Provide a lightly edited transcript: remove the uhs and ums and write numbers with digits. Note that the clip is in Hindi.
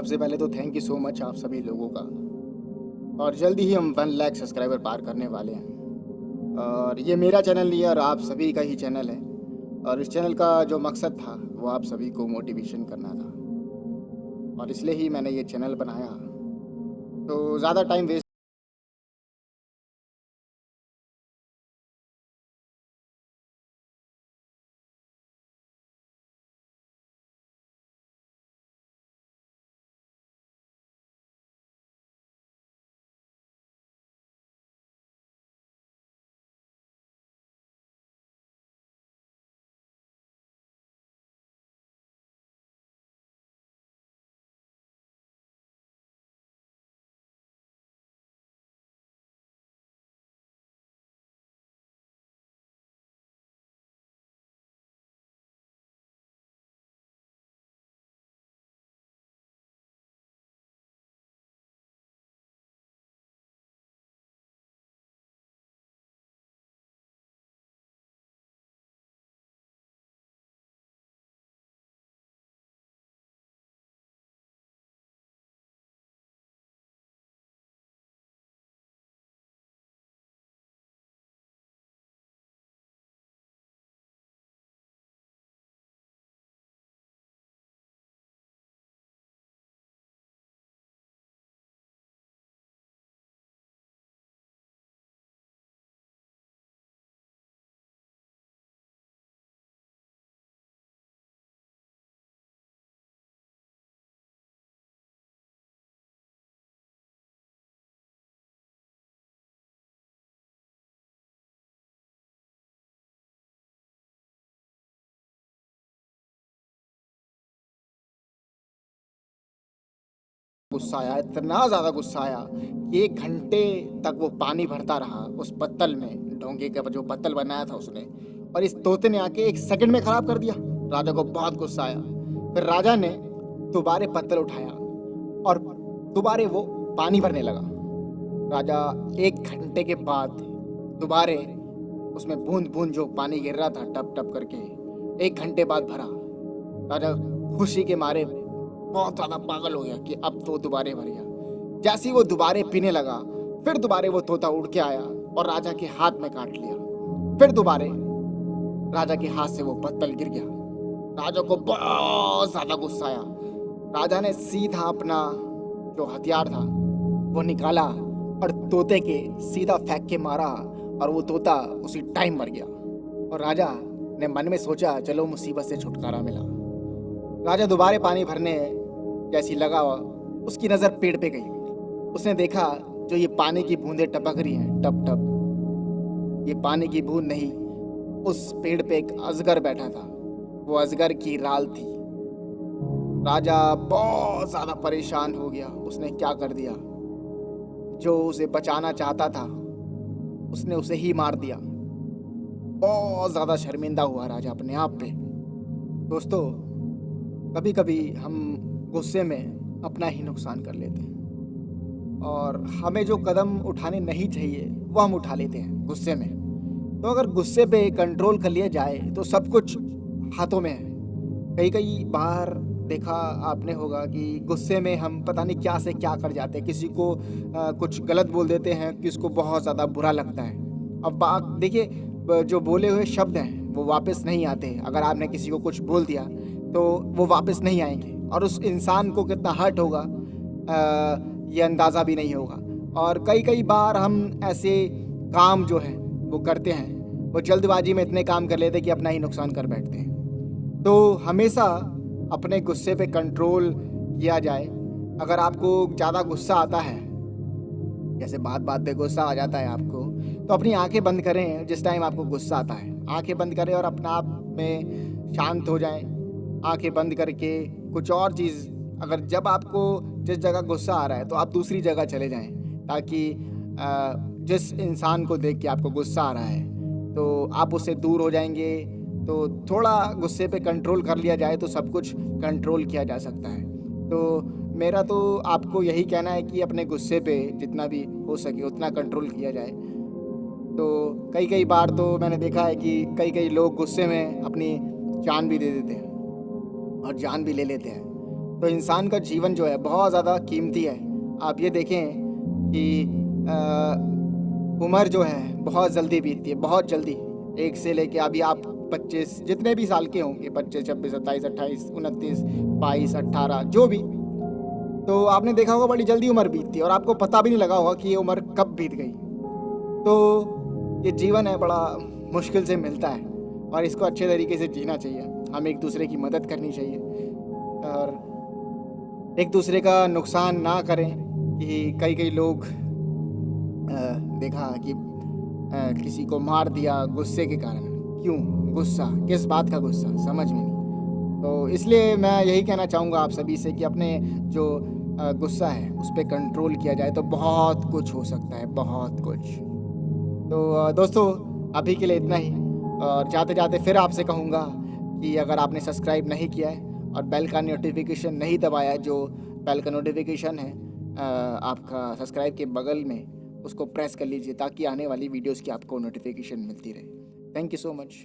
सबसे पहले तो थैंक यू सो मच आप सभी लोगों का। और जल्दी ही हम 1 लाख सब्सक्राइबर पार करने वाले हैं। और ये मेरा चैनल नहीं है और आप सभी का ही चैनल है। और इस चैनल का जो मकसद था वो आप सभी को मोटिवेशन करना था, और इसलिए ही मैंने ये चैनल बनाया। तो ज़्यादा टाइम वेस्ट गुस्सा आया, इतना ज़्यादा गुस्सा आया कि 1 घंटे तक वो पानी भरता रहा उस पत्तल में, ढोंगे का जो पत्तल बनाया था उसने। और इस तोते ने आके 1 सेकंड में ख़राब कर दिया। राजा को बहुत गुस्सा आया। फिर राजा ने दोबारे पत्तल उठाया और दोबारे वो पानी भरने लगा। राजा 1 घंटे के बाद दोबारे उसमें बूंद-बूंद जो पानी गिर रहा था टप-टप करके, 1 घंटे बाद भरा। राजा खुशी के मारे बहुत ज़्यादा पागल हो गया कि अब तो दोबारे भर गया। जैसे ही वो दोबारे पीने लगा, फिर दोबारे वो तोता उड़ के आया और राजा के हाथ में काट लिया। फिर दोबारे राजा के हाथ से वो पत्तल गिर गया। राजा को बहुत ज़्यादा गुस्सा आया। राजा ने सीधा अपना जो हथियार था वो निकाला और तोते के सीधा फेंक के मारा, और वो तोता उसी टाइम मर गया। और राजा ने मन में सोचा, चलो मुसीबत से छुटकारा मिला। राजा दोबारे पानी भरने जैसी लगा, उसकी नज़र पेड़ पे गई। उसने देखा जो ये पानी की बूंदें टपक रही हैं टप टप, ये पानी की बूंद नहीं, उस पेड़ पे एक अजगर बैठा था। वो अजगर की राल थी। राजा बहुत ज़्यादा परेशान हो गया। उसने क्या कर दिया, जो उसे बचाना चाहता था उसने उसे ही मार दिया। बहुत ज़्यादा शर्मिंदा हुआ राजा अपने आप पे। दोस्तों, कभी कभी हम गुस्से में अपना ही नुकसान कर लेते हैं, और हमें जो कदम उठाने नहीं चाहिए वो हम उठा लेते हैं गुस्से में। तो अगर गुस्से पे कंट्रोल कर लिया जाए तो सब कुछ हाथों में है। कई कई बार देखा आपने होगा कि गुस्से में हम पता नहीं क्या से क्या कर जाते हैं। किसी को कुछ गलत बोल देते हैं, किसको बहुत ज़्यादा बुरा लगता है। अब बात देखिए, जो बोले हुए शब्द हैं वो वापस नहीं आते। अगर आपने किसी को कुछ बोल दिया तो वो वापस नहीं आएंगे, और उस इंसान को कितना हर्ट होगा ये अंदाज़ा भी नहीं होगा। और कई कई बार हम ऐसे काम जो हैं वो करते हैं, वो जल्दबाजी में इतने काम कर लेते हैं कि अपना ही नुकसान कर बैठते हैं। तो हमेशा अपने गुस्से पे कंट्रोल किया जाए। अगर आपको ज़्यादा गुस्सा आता है, जैसे बात बात पे गुस्सा आ जाता है आपको, तो अपनी आंखें बंद करें। जिस टाइम आपको गुस्सा आता है आंखें बंद करें और अपने आप में शांत हो जाएं। आंखें बंद करके कुछ और चीज़, अगर जब आपको जिस जगह गुस्सा आ रहा है तो आप दूसरी जगह चले जाएं, ताकि जिस इंसान को देख के आपको गुस्सा आ रहा है तो आप उससे दूर हो जाएंगे। तो थोड़ा गुस्से पे कंट्रोल कर लिया जाए तो सब कुछ कंट्रोल किया जा सकता है। तो मेरा तो आपको यही कहना है कि अपने गुस्से पे जितना भी हो सके उतना कंट्रोल किया जाए। तो कई कई बार तो मैंने देखा है कि कई कई लोग गुस्से में अपनी जान भी दे देते हैं और जान भी ले लेते हैं। तो इंसान का जीवन जो है बहुत ज़्यादा कीमती है। आप ये देखें कि उम्र जो है बहुत जल्दी बीतती है, बहुत जल्दी। एक से लेके अभी आप 25 जितने भी साल के होंगे, 25, 26, 27, 28, 29, 22, 18 जो भी, तो आपने देखा होगा बड़ी जल्दी उम्र बीतती है और आपको पता भी नहीं लगा होगा कि ये उम्र कब बीत गई। तो ये जीवन है बड़ा मुश्किल से मिलता है और इसको अच्छे तरीके से जीना चाहिए। हमें एक दूसरे की मदद करनी चाहिए और एक दूसरे का नुकसान ना करें। कि कई लोग देखा कि किसी को मार दिया गुस्से के कारण। क्यों गुस्सा, किस बात का गुस्सा, समझ में नहीं। तो इसलिए मैं यही कहना चाहूँगा आप सभी से कि अपने जो गुस्सा है उस पर कंट्रोल किया जाए तो बहुत कुछ हो सकता है, बहुत कुछ। तो दोस्तों अभी के लिए इतना ही, और जाते जाते फिर आपसे कहूँगा कि अगर आपने सब्सक्राइब नहीं किया है और बेल का नोटिफिकेशन नहीं दबाया है, जो बेल का नोटिफिकेशन है आपका सब्सक्राइब के बगल में, उसको प्रेस कर लीजिए ताकि आने वाली वीडियोस की आपको नोटिफिकेशन मिलती रहे। Thank you so much.